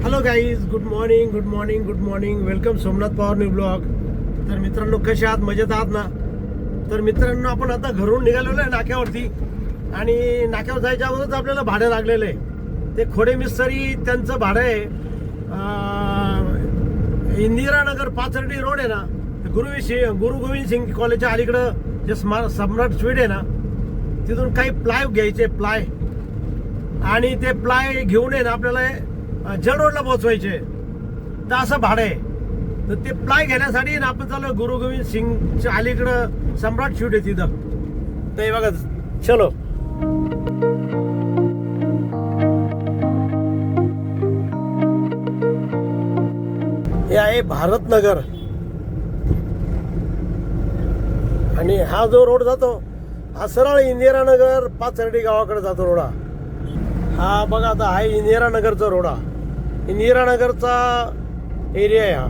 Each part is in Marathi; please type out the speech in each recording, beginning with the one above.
Hello guys, good morning good morning good morning. Welcome Somnath Pawar new blog. तर मित्रांनो, कसे आहात? मजेत आहात ना? तर मित्रांनो, आपण आता घरून निघालेलो आहे नाक्यावरती. आणि नाक्यावर जायच्या अगोदरच आपल्याला भाडं लागलेलं आहे. ते खोडे मिस्त्री, त्यांचं भाडं आहे इंदिरानगर पाचर्डी रोड आहे ना, गुरु गोविंद सिंग कॉलेजच्या अलीकडं जे सम्राट स्वीट आहे ना, तिथून काही प्लाय घ्यायचे प्लाय. आणि ते प्लाय घेऊन आहे ना आपल्याला जल रोडला पोहोचवायचे. तर असं भाडं आहे. तर ते प्लाय घेण्यासाठी ना आपण चालू गुरु गोविंद सिंगच्या अलीकडं सम्राट स्वीट आहे तिथं. तर हे बघा, चलो. हे आहे भारतनगर. आणि हा जो रोड जातो हा सरळ इंदिरानगर पाचर्डी गावाकडे जातो रोड. हा बघा, आता हा इंदिरानगरचा रोड. हा इंदिरानगरचा एरिया आहे हा.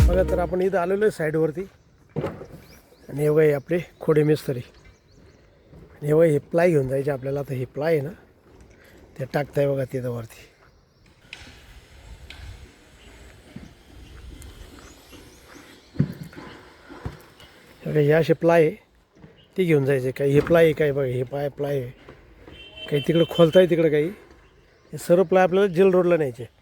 बघा, तर आपण इथं आलेलो आहे साईडवरती. आणि हे बघा, आपले खोडे मिस्त्री. आणि हे बघा, हे प्लाय घेऊन जायचे आपल्याला. आता हे प्लाय आहे ना, ते टाकताय बघा तिथं वरती. हे असे प्लाय आहे, ते घेऊन जायचे. काही हे प्लाय आहे, काय बघा हे प्लाय आहे. काही तिकडं खोलताय, तिकडं काही. हे सर्व प्लाय आपल्याला जेल रोडला न्यायचे.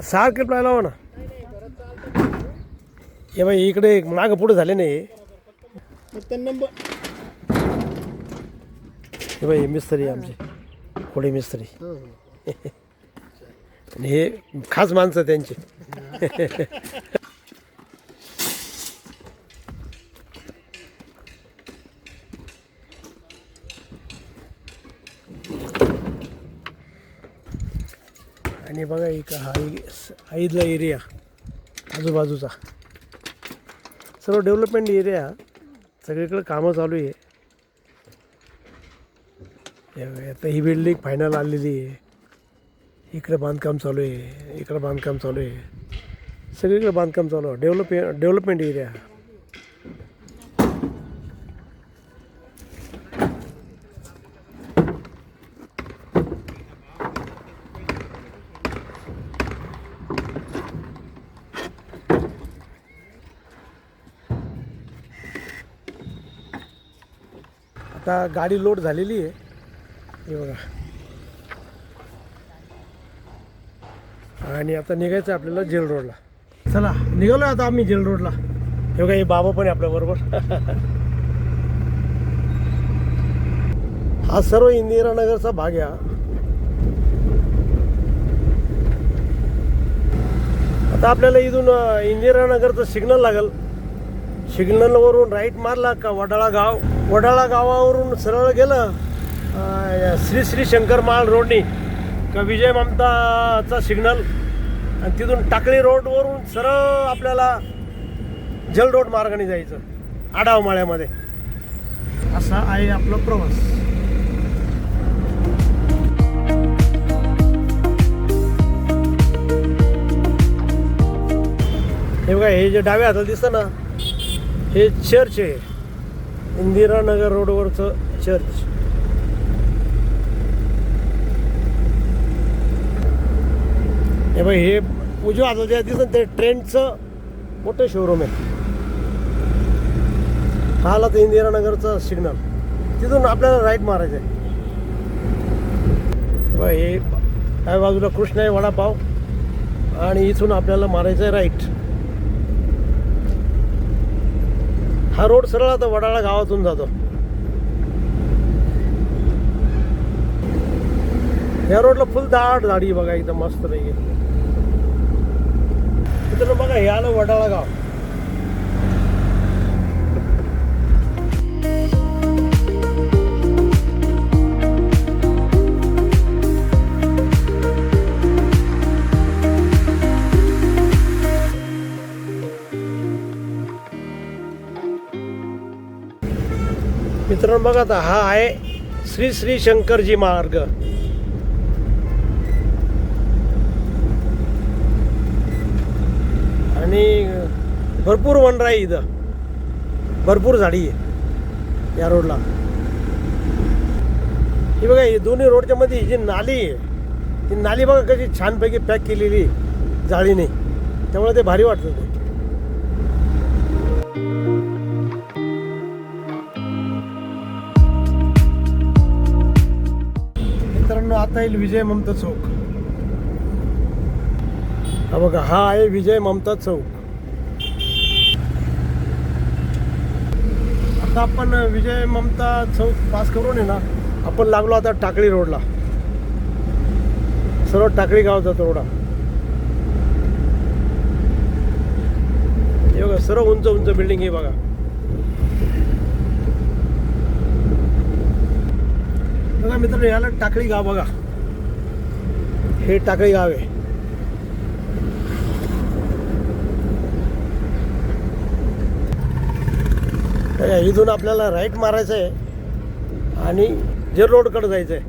सारखे प्लाय लावा ना. हे बाई, इकडे मागं पुढे झाले नाही. हे बाई, मिस्त्री आमचे खोडे मिस्त्री. आणि हे खास माणसं त्यांचे. आणि बघा, एक हा इथला एरिया आजूबाजूचा सर्व डेव्हलपमेंट एरिया. सगळीकडे कामं चालू आहे. आता ही बिल्डिंग फायनल आलेली आहे. इकडे बांधकाम चालू आहे, इकडे बांधकाम चालू आहे. सगळीकडे बांधकाम चालू आहे. Development area. आता गाडी लोड झालेली आहे. हे बघा. आणि आता निघायचं आपल्याला जेल रोडला. चला, निघालो आता आम्ही जेल रोडला. हे बघा, हे बाबा पण आहे आपल्या बरोबर. हा सर्व इंदिरानगरचा भाग आहे. आता आपल्याला इथून इंदिरानगरचं सिग्नल लागेल. सिग्नलवरून राईट मारला का वडाळा गावावरून सरळ गेलं श्री श्री शंकर महाल रोडनी का विजय ममताचा सिग्नल. आणि तिथून टाकळी रोडवरून सरळ आपल्याला जल रोड मार्गाने जायचं आडाव माळ्यामध्ये. असा आहे आपला प्रवास. हे बघा, हे जे डाव्या हाताला दिसतं ना, हे चर्च आहे. इंदिरानगर रोडवरचं चर्च. हे बघ, हे उजव्या हाताला जे दिसतं ते ट्रेनचं मोठं शोरूम आहे. हा आला तर इंदिरानगरचा सिग्नल. तिथून आपल्याला राईट मारायचं आहे. बघ, हे त्या बाजूला कृष्ण आहे वडापाव. आणि इथून आपल्याला मारायचं आहे राईट. हा रोड सरळ आता वडाळा गावातून जातो. या रोडला फुल दाट झाडी बघा, एकदम मस्त पैकी. इथं बघा, हे आलं वडाळा गाव. मित्रांनो बघा आता हा आहे श्री श्री शंकरजी मार्ग. आणि भरपूर वनराई इथं, भरपूर झाडी आहे या रोडला. ही बघा ही दोन्ही रोडच्या मध्ये जी नाली आहे, ती नाली बघा कशी छानपैकी पॅक केलेली जाळीने, त्यामुळे ते भारी वाटतं ते. मित्रांनो आता येईल विजय ममता चौक. हा बघा हा आहे विजय ममता चौक. आता आपण विजय ममता चौक पास करून आहे ना, आपण लागलो आता टाकळी रोडला. सर्व टाकळी गावचा रोड. हे बघा सर्व उंच उंच बिल्डिंग आहे बघा. बघा मित्रांनो याला टाकळी गाव बघा, हे टाकळी गाव आहे. इथून आपल्याला राईट मारायचं आहे आणि जेल रोडकडे जायचं आहे.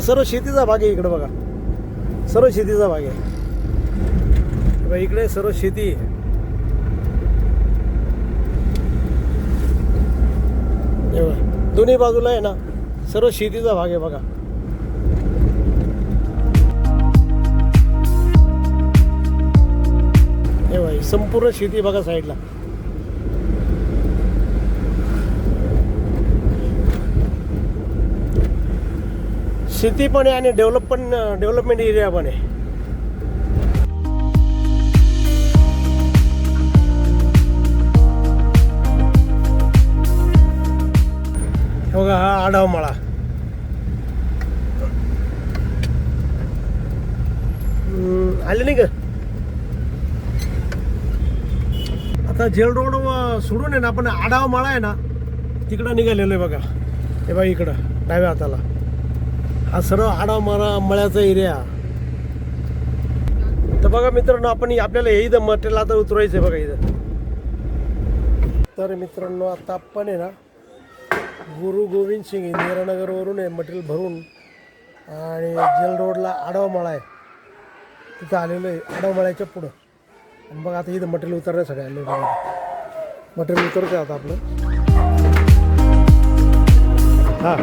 सर्व शेतीचा भाग आहे इकडे बघा, सर्व शेतीचा भाग आहे. इकडे सर्व शेती आहे. दोन्ही बाजूला आहे ना सर्व शेतीचा भाग आहे बघा. संपूर्ण शेती बघा साईडला. शेती पण आहे आणि डेव्हलपमेंट एरिया पण आहे. बघा हा आढाव माळा. आले नाही का? आता जेल रोड सोडून आहे ना आपण आढाव माळा आहे ना तिकडं निघालेलो आहे बघा. हे बघा इकडं डाव्या हाताला हा सर्व आढाव मळ्याचा एरिया. तर बघा मित्रांनो आपण आपल्याला हे इथं मटेरियल आता उतरवायचं आहे बघा इथं. तर मित्रांनो आता आपण आहे ना गुरु गोविंद सिंग इंदिरानगरवरून आहे मटेरियल भरून आणि जेल रोडला आढाव मळा आहे तिथं आलेलो आहे. आढाव मळ्याच्या पुढं. आणि बघा आता इथं मटेरियल उतरण्यासाठी आले बघा. मटेरियल उतरतं आता आपलं. हां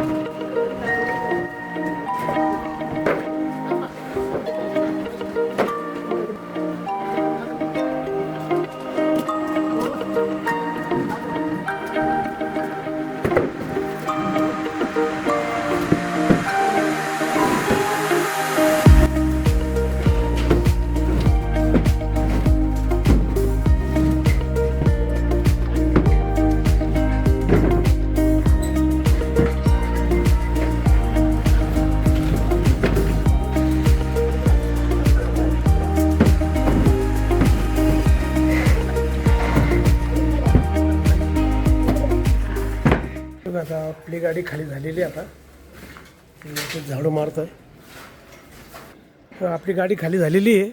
आता आपली गाडी खाली झालेली आता झाडू मारतोय. आपली गाडी खाली झालेली आहे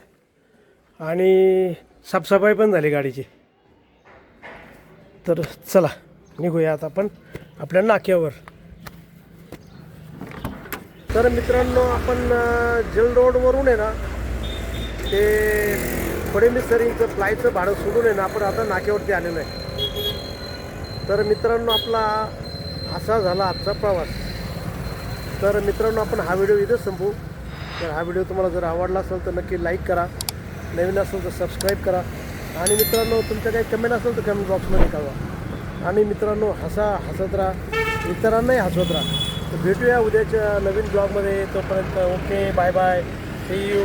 आणि साफसफाई पण झाली गाडीची. तर चला निघूया आता आपण आपल्या नाक्यावर. तर मित्रांनो आपण जेल रोडवरून आहे ना ते फडणवीस सरींचं फ्लायचं भाडं सोडून आहे ना आपण आता नाक्यावरती आलेलो आहे. तर मित्रांनो आपला असा झाला आजचा प्रवास. तर मित्रांनो आपण हा व्हिडिओ इथंच संपवू. तर हा व्हिडिओ तुम्हाला जर आवडला असेल तर नक्की लाईक करा, नवीन असेल तर सबस्क्राईब करा आणि मित्रांनो तुमच्या काही कमेंट असेल तर कमेंट बॉक्समध्ये कळवा. आणि मित्रांनो हसत राहा, इतरांनाही हसवत राहा. तर भेटूया उद्याच्या नवीन ब्लॉगमध्ये. तोपर्यंत okay bye bye, see you.